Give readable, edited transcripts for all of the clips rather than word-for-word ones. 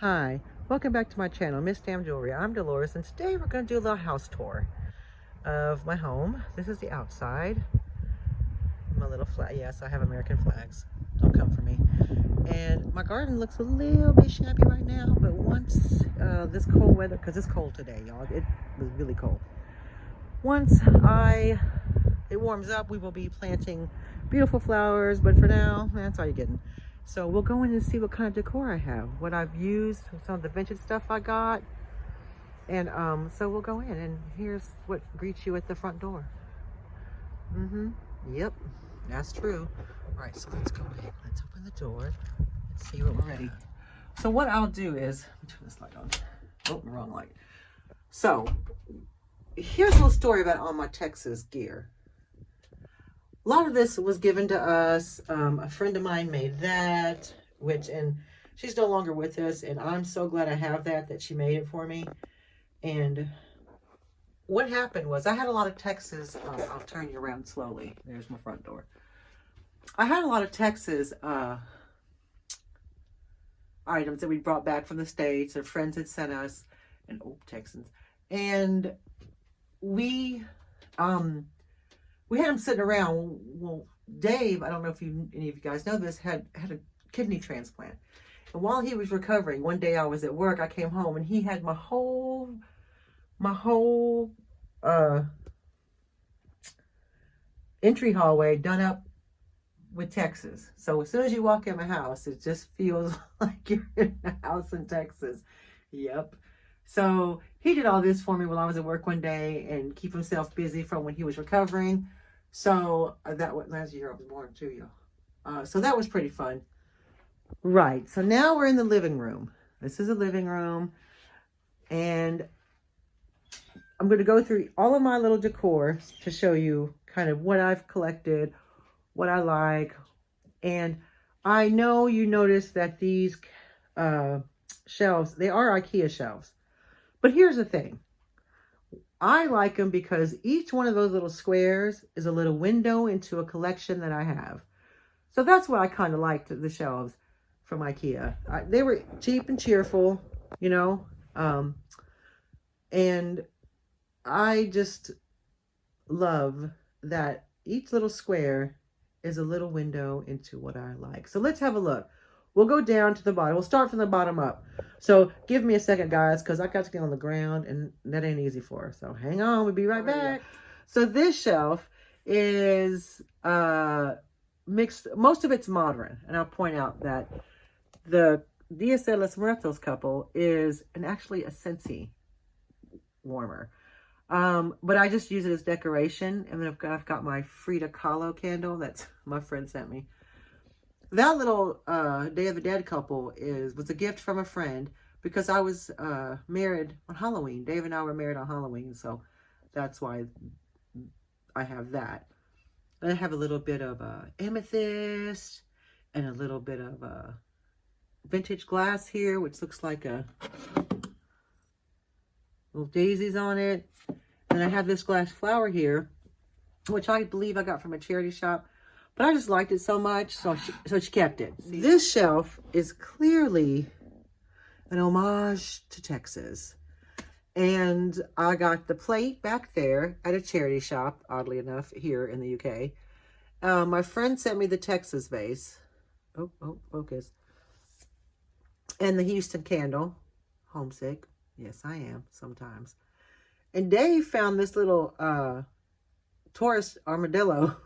Hi, welcome back to my channel, Miss Damn Jewelry. I'm Dolores, and today we're going to do a little house tour of my home. This is the outside. My little flag. Yes, I have American flags. Don't come for me. And my garden looks a little bit shabby right now, but once this cold weather, because it's cold today, y'all. It was really cold. Once it warms up, we will be planting beautiful flowers, but for now, that's all you're getting. So we'll go in and see what kind of decor I have, what I've used, some of the vintage stuff I got. And so we'll go in, and here's what greets you at the front door. Yep, that's true. All right, so let's go in. Let's open the door. Let's see what we're ready. So what I'll do is, let me turn this light on. Oh, wrong light. So here's a little story about all my Texas gear. A lot of this was given to us. A friend of mine made that, and she's no longer with us, and I'm so glad I have that she made it for me. And what happened was I had a lot of Texas, I'll turn you around slowly. There's my front door. I had a lot of Texas items that we brought back from the States, or friends had sent us, and Texans. And we had them sitting around. Well, Dave, I don't know if any of you guys know this, had a kidney transplant. And while he was recovering, one day I was at work, I came home, and he had my whole entry hallway done up with Texas. So as soon as you walk in my house, it just feels like you're in a house in Texas. Yep. So he did all this for me while I was at work one day, and keep himself busy from when he was recovering. So that was last year I was born too, y'all. So that was pretty fun. Right. So now we're in the living room. This is a living room, and I'm going to go through all of my little decor to show you kind of what I've collected, what I like. And I know you noticed that these shelves, they are IKEA shelves. But here's the thing. I like them because each one of those little squares is a little window into a collection that I have. So that's what I kind of liked, the shelves from IKEA. They were cheap and cheerful, you know. And I just love that each little square is a little window into what I like. So let's have a look. We'll go down to the bottom. We'll start from the bottom up. So give me a second, guys, because I got to get on the ground, and that ain't easy for us. So hang on. We'll be right back. So this shelf is mixed. Most of it's modern. And I'll point out that the Dia de los Muertos couple is actually a Scentsy warmer. But I just use it as decoration. And then I've got my Frida Kahlo candle that's my friend sent me. That little Day of the Dead couple was a gift from a friend, because I was married on Halloween. Dave and I were married on Halloween, so that's why I have that. And I have a little bit of amethyst and a little bit of vintage glass here, which looks like little daisies on it. And I have this glass flower here, which I believe I got from a charity shop. But I just liked it so much, so she kept it. This shelf is clearly an homage to Texas. And I got the plate back there at a charity shop, oddly enough, here in the UK. My friend sent me the Texas vase. Oh, focus. And the Houston candle. Homesick. Yes, I am sometimes. And Dave found this little Taurus armadillo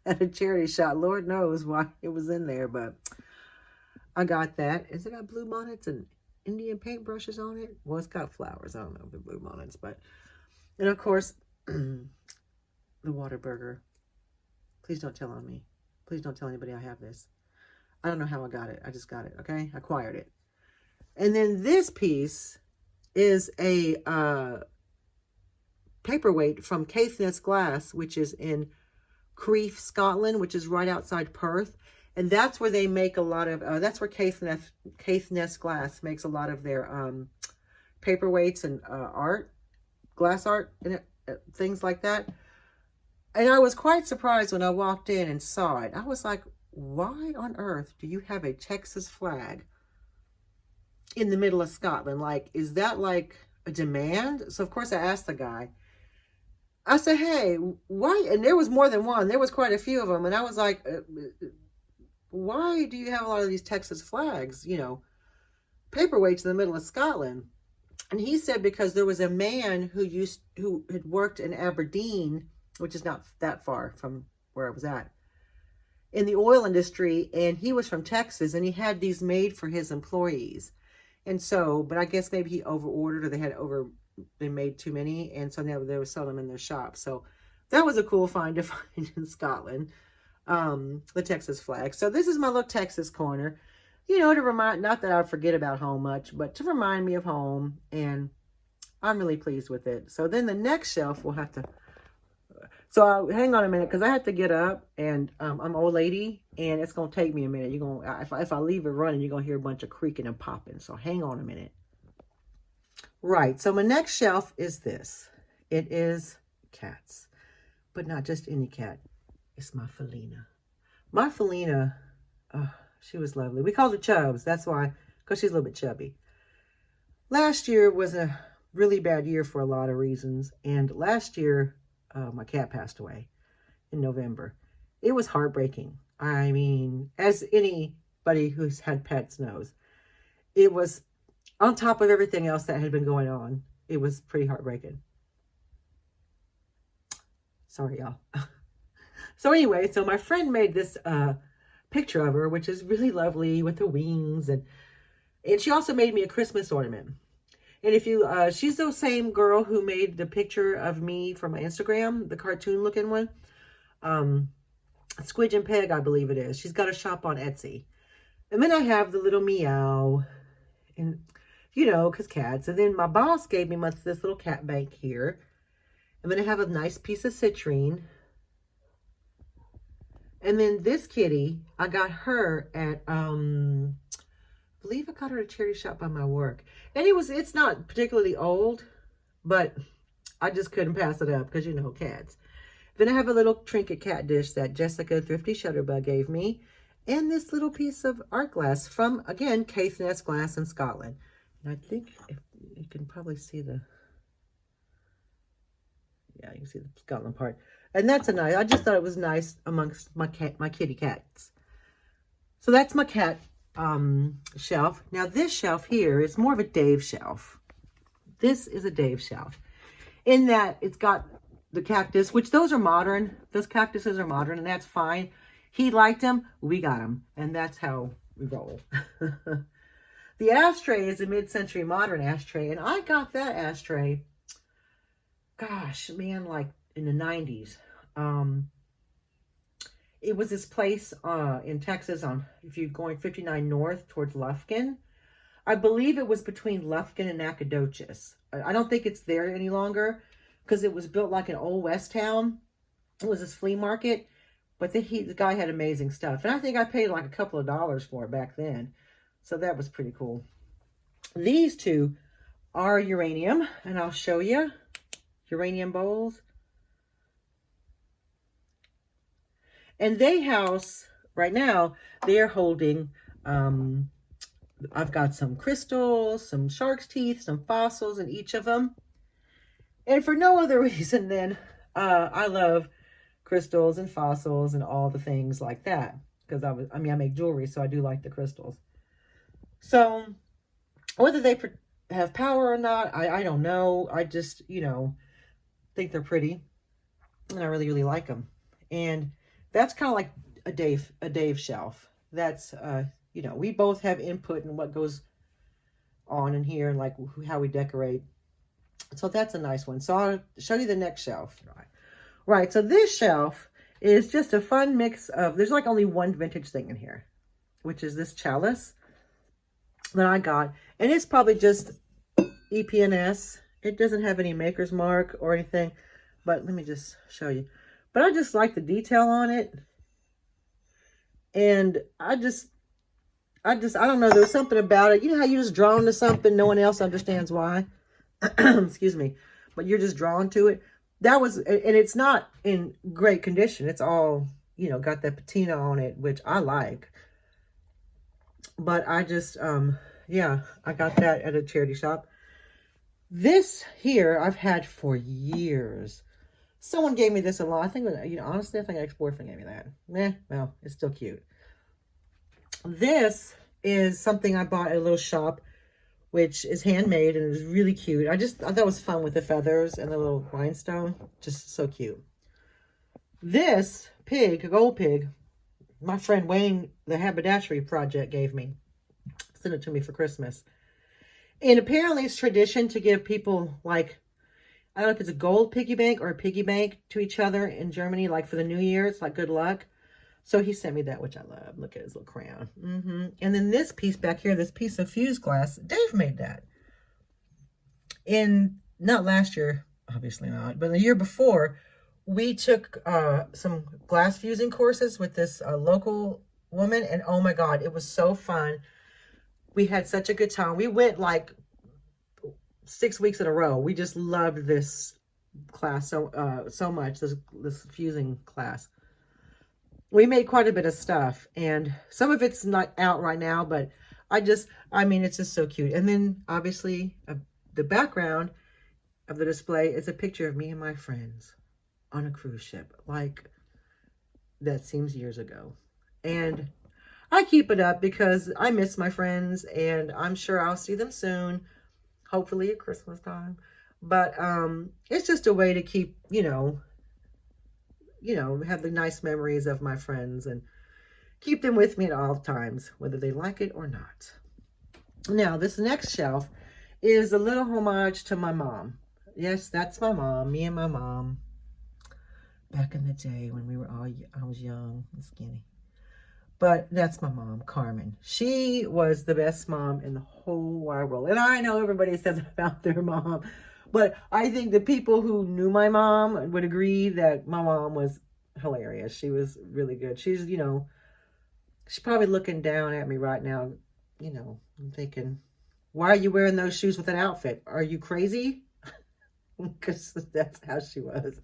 at a charity shop. Lord knows why it was in there, but I got that. Has it got blue bonnets and Indian paintbrushes on it? Well, it's got flowers. I don't know if they're blue bonnets, but... And of course, the Whataburger. Please don't tell on me. Please don't tell anybody I have this. I don't know how I got it. I just got it, okay? I acquired it. And then this piece is a paperweight from Caithness Glass, which is in Crieff, Scotland, which is right outside Perth. And that's where they make a lot of, that's where Caithness Glass makes a lot of their paperweights and art, glass art, and things like that. And I was quite surprised when I walked in and saw it. I was like, why on earth do you have a Texas flag in the middle of Scotland. Like, is that like a demand? So of course I asked the guy. I said, hey, why? And there was more than one. There was quite a few of them. And I was like, why do you have a lot of these Texas flags, you know, paperweights in the middle of Scotland? And he said, because there was a man who had worked in Aberdeen, which is not that far from where I was at, in the oil industry, and he was from Texas, and he had these made for his employees. And so, but I guess maybe he over-ordered, or they made too many, and so now they were selling them in their shop. So that was a cool find to find in Scotland, the Texas flag. So this is my little Texas corner, you know, to remind, not that I forget about home much, but to remind me of home, and I'm really pleased with it. So then the next shelf we'll have to, so hang on a minute, because I have to get up, and I'm an old lady, and it's going to take me a minute. You're going, if I leave it running, you're going to hear a bunch of creaking and popping. So hang on a minute. Right, so my next shelf is this. It is cats, but not just any cat. It's my Felina. My Felina, she was lovely. We called her Chubbs. That's why, because she's a little bit chubby. Last year was a really bad year for a lot of reasons. And last year, my cat passed away in November. It was heartbreaking. I mean, as anybody who's had pets knows, it was on top of everything else that had been going on. It was pretty heartbreaking. Sorry, y'all. So anyway, so my friend made this picture of her, which is really lovely with the wings. And she also made me a Christmas ornament. And if you, she's the same girl who made the picture of me from my Instagram, the cartoon looking one. Squidge and Peg, I believe it is. She's got a shop on Etsy. And then I have the little meow, and you know, because cats. And then my boss gave me this little cat bank here. And then I have a nice piece of citrine. And then this kitty, I got her at, I believe I got her at a charity shop by my work. And it's not particularly old, but I just couldn't pass it up because, you know, cats. Then I have a little trinket cat dish that Jessica Thrifty Shutterbug gave me. And this little piece of art glass from, again, Caithness Glass in Scotland. And I think if you can probably see the, yeah, you can see the Scotland part. And that's a nice, I just thought it was nice amongst my kitty cats. So that's my cat shelf. Now this shelf here is more of a Dave shelf. This is a Dave shelf. In that it's got the cactus, which those are modern. Those cactuses are modern, and that's fine. He liked them, we got them. And that's how we roll. The ashtray is a mid-century modern ashtray. And I got that ashtray, gosh, man, like in the 90s. It was this place in Texas if you're going 59 north towards Lufkin. I believe it was between Lufkin and Nacogdoches. I don't think it's there any longer because it was built like an old West town. It was this flea market, but the guy had amazing stuff. And I think I paid like a couple of dollars for it back then. So that was pretty cool. These two are uranium, and I'll show you. Uranium bowls. And they house, right now, they're holding, I've got some crystals, some shark's teeth, some fossils in each of them. And for no other reason than I love crystals and fossils and all the things like that. Because I make jewelry, so I do like the crystals. So, whether they have power or not, I don't know. I just, you know, think they're pretty. And I really, really like them. And that's kind of like a Dave shelf. That's, you know, we both have input in what goes on in here and like how we decorate. So that's a nice one. So I'll show you the next shelf. Right. So this shelf is just a fun mix of, there's like only one vintage thing in here, which is this chalice that I got. And it's probably just EPNS. It doesn't have any maker's mark or anything, but let me just show you. But I just like the detail on it. And I don't know, there's something about it. You know how you just drawn to something, no one else understands why? Excuse me. But you're just drawn to it. That was, and it's not in great condition. It's all, you know, got that patina on it, which I like. But I just, yeah, I got that at a charity shop. This here I've had for years. Someone gave me this a lot. I think, honestly, I think an ex-boyfriend gave me that. Well, it's still cute. This is something I bought at a little shop, which is handmade, and it was really cute. I thought it was fun with the feathers and the little rhinestone. Just so cute. This pig, a gold pig, my friend Wayne, the Haberdashery Project, gave me. Sent it to me for Christmas. And apparently it's tradition to give people, like, I don't know if it's a gold piggy bank or a piggy bank to each other in Germany, like for the New Year. It's like good luck. So he sent me that, which I love. Look at his little crown. And then this piece back here, this piece of fused glass, Dave made that. Not last year, obviously not, but the year before, we took some glass fusing courses with this local woman. And oh my God, it was so fun. We had such a good time. We went like 6 weeks in a row. We just loved this class so much, this fusing class. We made quite a bit of stuff, and some of it's not out right now, but I mean, it's just so cute. And then obviously the background of the display is a picture of me and my friends on a cruise ship. Like, that seems years ago. And I keep it up because I miss my friends, and I'm sure I'll see them soon, hopefully at Christmas time. But it's just a way to keep, have the nice memories of my friends and keep them with me at all times, whether they like it or not. Now, this next shelf is a little homage to my mom. Yes, that's my mom, me and my mom. Back in the day when I was young and skinny. But that's my mom, Carmen. She was the best mom in the whole wide world. And I know everybody says about their mom, but I think the people who knew my mom would agree that my mom was hilarious. She was really good. She's, she's probably looking down at me right now, I'm thinking, why are you wearing those shoes with an outfit? Are you crazy? Because that's how she was.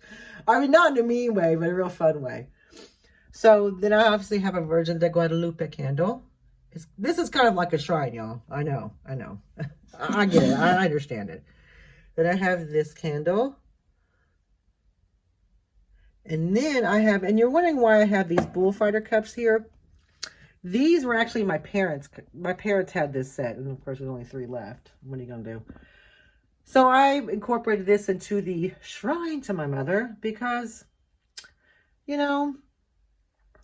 I mean, not in a mean way, but a real fun way. So then I obviously have a Virgin de Guadalupe candle. This is kind of like a shrine, y'all. I know. I get it. I understand it. Then I have this candle. And then I have, and you're wondering why I have these bullfighter cups here. These were actually my parents. My parents had this set. And of course, there's only 3 left. What are you going to do? So I incorporated this into the shrine to my mother because,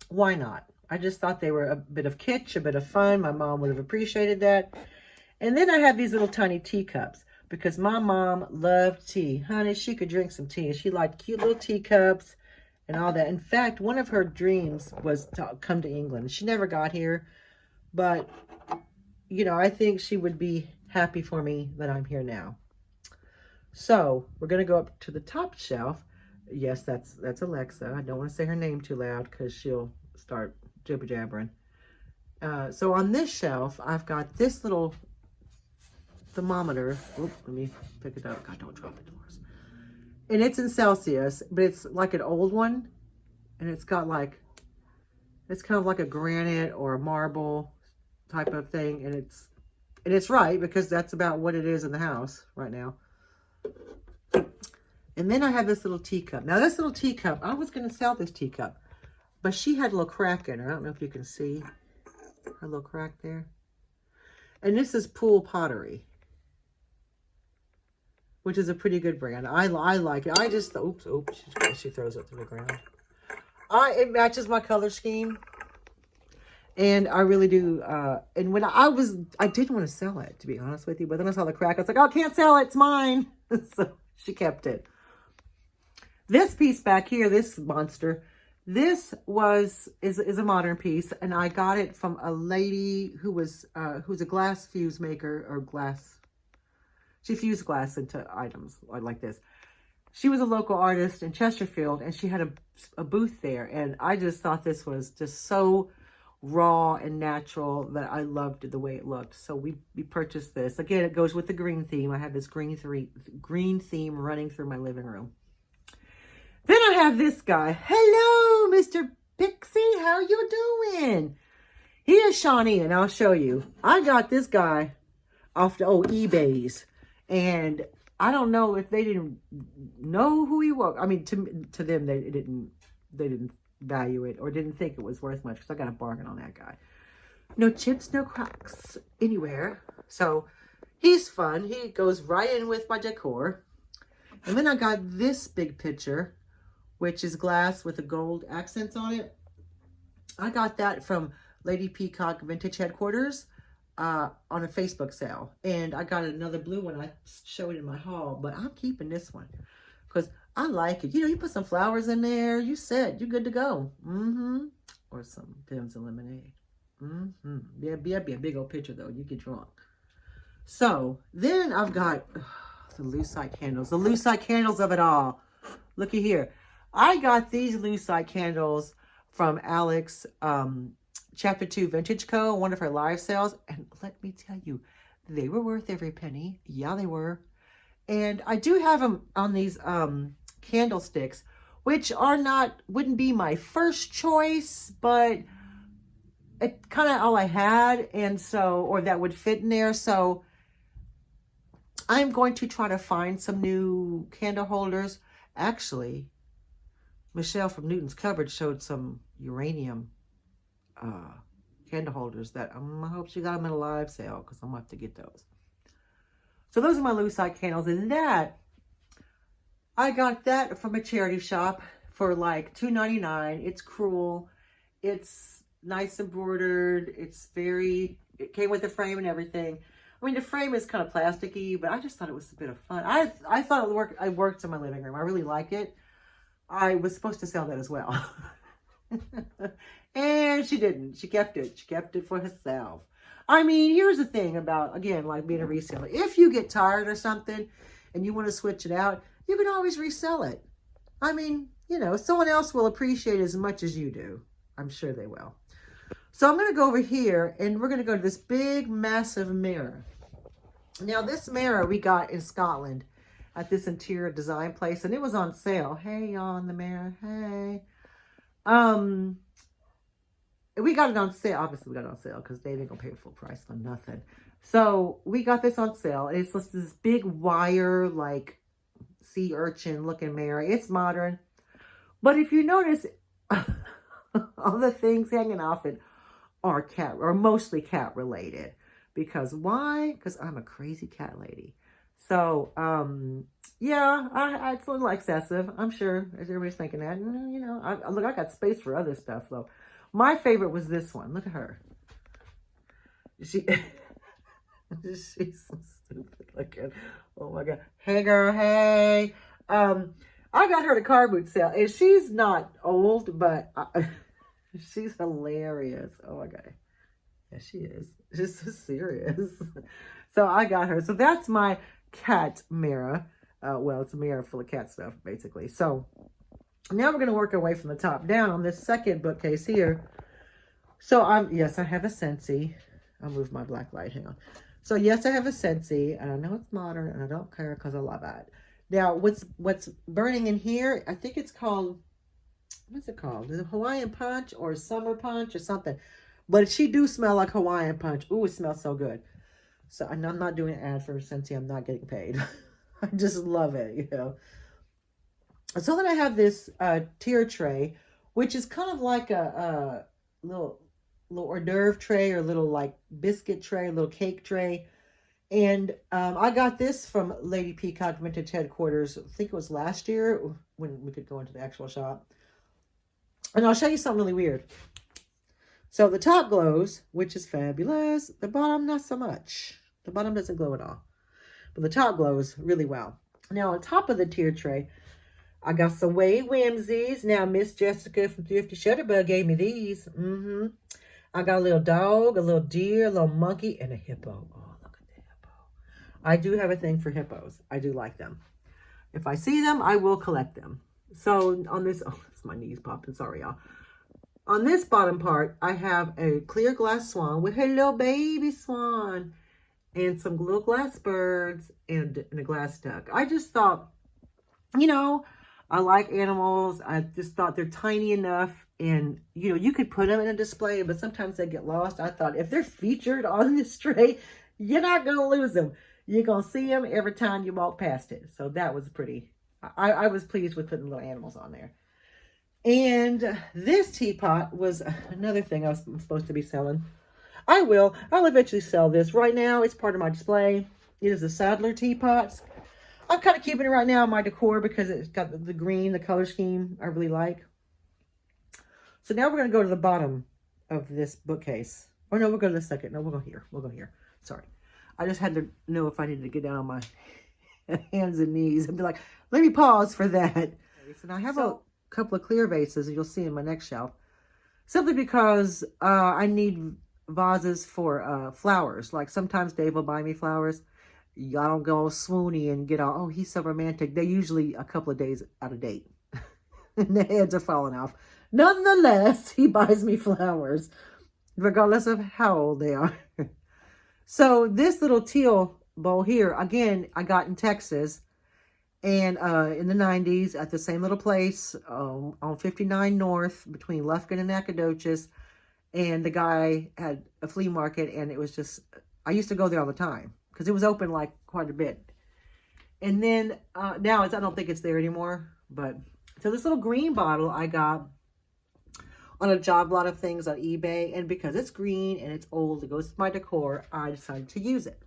why not? I just thought they were a bit of kitsch, a bit of fun. My mom would have appreciated that. And then I have these little tiny teacups because my mom loved tea. Honey, she could drink some tea. She liked cute little teacups and all that. In fact, one of her dreams was to come to England. She never got here, but, I think she would be happy for me that I'm here now. So we're going to go up to the top shelf. Yes, that's Alexa. I don't want to say her name too loud because she'll start jibber jabbering. So on this shelf, I've got this little thermometer. Oop, let me pick it up. God, don't drop it, Doris. And it's in Celsius, but it's like an old one. And it's got it's kind of like a granite or a marble type of thing. And it's right because that's about what it is in the house right now. And then I have this little teacup. Now this little teacup, I was going to sell this teacup, but she had a little crack in her. I don't know if you can see her little crack there. And this is Pool Pottery, which is a pretty good brand. I like it. I just, oops, she throws it to the ground. It matches my color scheme. And I really do. And when I didn't want to sell it, to be honest with you. But then I saw the crack. I was like, oh, I can't sell it. It's mine. So she kept it. This piece back here, this monster, this is a modern piece. And I got it from a lady who's a glass fuse maker or glass. She fused glass into items like this. She was a local artist in Chesterfield, and she had a booth there. And I just thought this was just so raw and natural that I loved the way it looked. So we purchased this. Again, it goes with the green theme. I have this green theme running through my living room. Then I have this guy. Hello, Mr. Pixie. How you doing? He is Shawnee, and I'll show you. I got this guy off the old eBays. And I don't know if they didn't know who he was. I mean, to them, they didn't value it or didn't think it was worth much, because I got a bargain on that guy. No chips, no cracks anywhere. So he's fun. He goes right in with my decor. And then I got this big picture, which is glass with the gold accents on it. I got that from Lady Peacock Vintage Headquarters on a Facebook sale. And I got another blue one. I showed in my haul, but I'm keeping this one because I like it. You know, you put some flowers in there, you set, you're good to go. Or some Pims and lemonade. Yeah, be a big old picture though. You get drunk. So then I've got the lucite candles. The lucite candles of it all. Looky here. I got these lucite candles from Alex, Chapter 2 Vintage Co., one of her live sales. And let me tell you, they were worth every penny. Yeah, they were. And I do have them on these candlesticks, which wouldn't be my first choice, but it's kind of all I had. And so, or that would fit in there. So I'm going to try to find some new candle holders. Actually, Michelle from Newton's Cupboard showed some uranium candle holders that I hope she got them in a live sale, because I'm going to have to get those. So those are my lucite candles. And that, I got that from a charity shop for like $2.99. It's cruel. It's nice embroidered. It came with the frame and everything. I mean, the frame is kind of plasticky, but I just thought it was a bit of fun. I thought it worked in my living room. I really like it. I was supposed to sell that as well. And she didn't. She kept it. She kept it for herself. I mean, here's the thing about, again, like being a reseller. If you get tired or something and you want to switch it out, you can always resell it. I mean, you know, someone else will appreciate it as much as you do. I'm sure they will. So I'm going to go over here and we're going to go to this big, massive mirror. Now, this mirror we got in Scotland at this interior design place, and it was on sale. Hey, y'all in the mirror. Hey. We got it on sale. Obviously, we got it on sale because they didn't go pay full price for nothing. So we got this on sale. And it's just this big wire, like sea urchin looking mirror. It's modern. But if you notice, all the things hanging off it are mostly cat related. Because why? Because I'm a crazy cat lady. So, yeah, it's a little excessive. I'm sure everybody's thinking that. You know, I got space for other stuff though. My favorite was this one. Look at her. She's so stupid looking. Oh my God. Hey girl, hey. I got her at a car boot sale, and she's not old, but she's hilarious. Oh my God. Yeah, she is. She's so serious. So I got her. So that's my cat mirror. Well, it's a mirror full of cat stuff, basically. So now we're going to work our way from the top down on this second bookcase here. So yes, I have a Scentsy. I'll move my black light. Hang on. So yes, I have a Scentsy, and I know it's modern, and I don't care because I love it. Now, what's burning in here? I think it's called, what's it called? Is it Hawaiian Punch or Summer Punch or something? But she do smell like Hawaiian Punch. Ooh, it smells so good. So I'm not doing an ad for Scentsy. I'm not getting paid. I just love it, you know. So then I have this tier tray, which is kind of like a little hors d'oeuvre tray, or little like biscuit tray, little cake tray. And I got this from Lady Peacock Vintage Headquarters. I think it was last year when we could go into the actual shop. And I'll show you something really weird. So the top glows, which is fabulous. The bottom, not so much. The bottom doesn't glow at all. But the top glows really well. Now, on top of the tier tray, I got some Way Whimsies. Now, Miss Jessica from Thrifty Shutterbug gave me these. I got a little dog, a little deer, a little monkey, and a hippo. Oh, look at the hippo. I do have a thing for hippos. I do like them. If I see them, I will collect them. So on this, oh, it's my knees popping. Sorry, y'all. On this bottom part, I have a clear glass swan with her little baby swan and some little glass birds and a glass duck. I just thought, you know, I like animals. I just thought they're tiny enough, and, you know, you could put them in a display, but sometimes they get lost. I thought if they're featured on this tray, You're not going to lose them. You're going to see them every time you walk past it. So that was pretty, I was pleased with putting little animals on there. And this teapot was another thing I was supposed to be selling. I'll eventually sell this. Right now, it's part of my display. It is a Sadler teapot. I'm kind of keeping it right now in my decor because it's got the green, the color scheme I really like. So now we're going to go to the bottom of this bookcase. Oh, no, we'll go to the second. No, we'll go here. We'll go here. Sorry. I just had to know if I needed to get down on my hands and knees and be like, let me pause for that. And I have a couple of clear vases you'll see in my next shelf. Simply because I need vases for flowers. Like sometimes Dave will buy me flowers. I don't go swoony and get all, oh, he's so romantic. They're usually a couple of days out of date. And the heads are falling off. Nonetheless, he buys me flowers, regardless of how old they are. So this little teal bowl here, again, I got in Texas. And in the 90s at the same little place on 59 North between Lufkin and Nacogdoches. And the guy had a flea market, and it was just, I used to go there all the time because it was open like quite a bit. And then now I don't think it's there anymore. But so this little green bottle I got on a job lot of things on eBay. And because it's green and it's old, it goes with my decor, I decided to use it.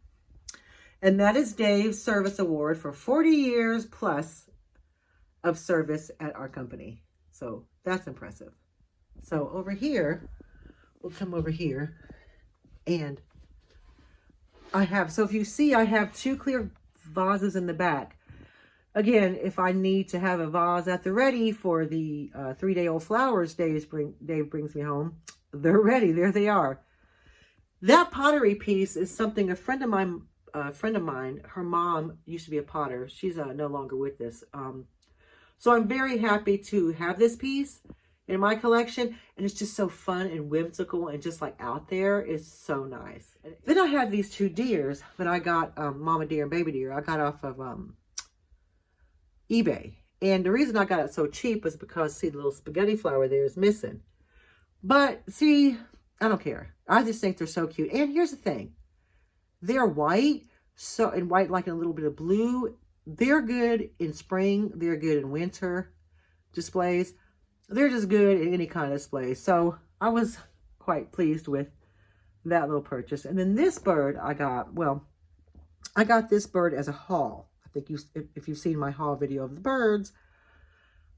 And that is Dave's Service Award for 40 years plus of service at our company. So that's impressive. So over here, we'll come over here. And I have, so if you see, I have 2 clear vases in the back. Again, if I need to have a vase at the ready for the 3-day-old flowers Dave brings me home, they're ready. There they are. That pottery piece is something a friend of mine, her mom used to be a potter. She's no longer with us. So I'm very happy to have this piece in my collection. And it's just so fun and whimsical and just like out there. It's so nice. Then I have these 2 deers that I got, mama deer and baby deer. I got off of eBay. And the reason I got it so cheap was because, see, the little spaghetti flower there is missing. But see, I don't care. I just think they're so cute. And here's the thing. They're white, so and white like in a little bit of blue. They're good in spring. They're good in winter displays. They're just good in any kind of display. So I was quite pleased with that little purchase. And then this bird I got, well, I got this bird as a haul. I think if you've seen my haul video of the birds,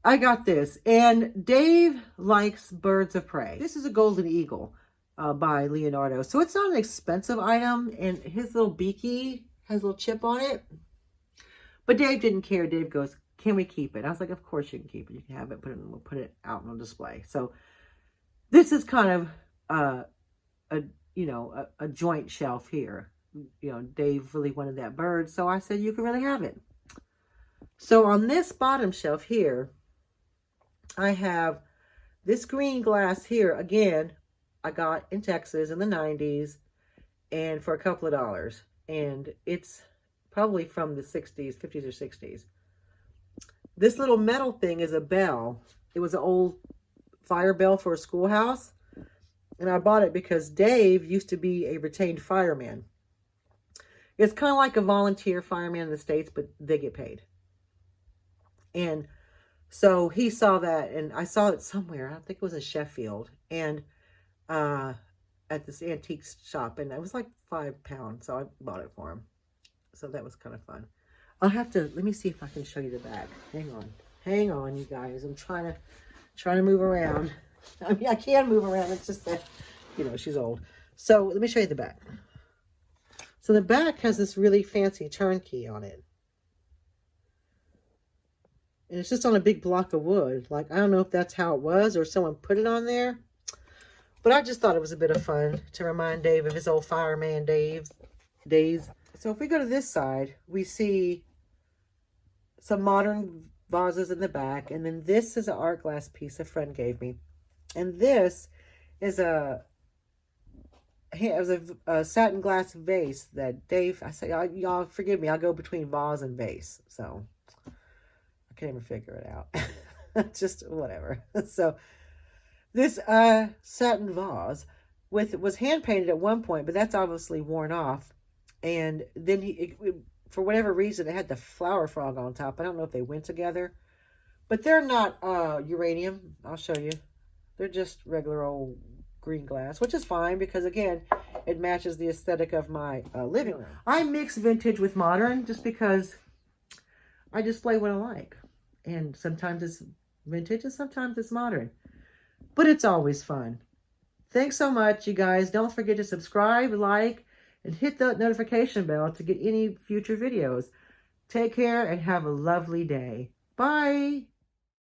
I got this. And Dave likes birds of prey. This is a golden eagle. By Leonardo. So it's not an expensive item, and his little beaky has a little chip on it. But Dave didn't care. Dave goes, can we keep it? I was like, of course you can keep it. You can have it, we'll put it out on display. So this is kind of a joint shelf here. You know, Dave really wanted that bird, so I said you can really have it. So on this bottom shelf here, I have this green glass here again. I got in Texas in the 90s and for a couple of dollars. And it's probably from the 60s, 50s or 60s. This little metal thing is a bell. It was an old fire bell for a schoolhouse. And I bought it because Dave used to be a retained fireman. It's kind of like a volunteer fireman in the States, but they get paid. And so he saw that, and I saw it somewhere. I think it was in Sheffield. And at this antique shop, and it was like £5, so I bought it for him. So that was kind of fun. I'll have to, let me see if I can show you the back. Hang on, you guys. I'm trying to move around. I mean, I can move around. It's just that, you know, she's old. So let me show you the back. So the back has this really fancy turnkey on it. And it's just on a big block of wood. Like, I don't know if that's how it was or someone put it on there. But I just thought it was a bit of fun to remind Dave of his old fireman days. So if we go to this side, we see some modern vases in the back. And then this is an art glass piece a friend gave me. And this is a satin glass vase that Dave, I say, y'all forgive me, I'll go between vase and vase. So I can't even figure it out. Just whatever. So this satin vase was hand painted at one point, but that's obviously worn off. And then for whatever reason, it had the flower frog on top. I don't know if they went together. But they're not uranium. I'll show you. They're just regular old green glass, which is fine because, again, it matches the aesthetic of my living room. I mix vintage with modern just because I display what I like. And sometimes it's vintage and sometimes it's modern. But it's always fun. Thanks so much, you guys. Don't forget to subscribe, like, and hit the notification bell to get any future videos. Take care and have a lovely day. Bye.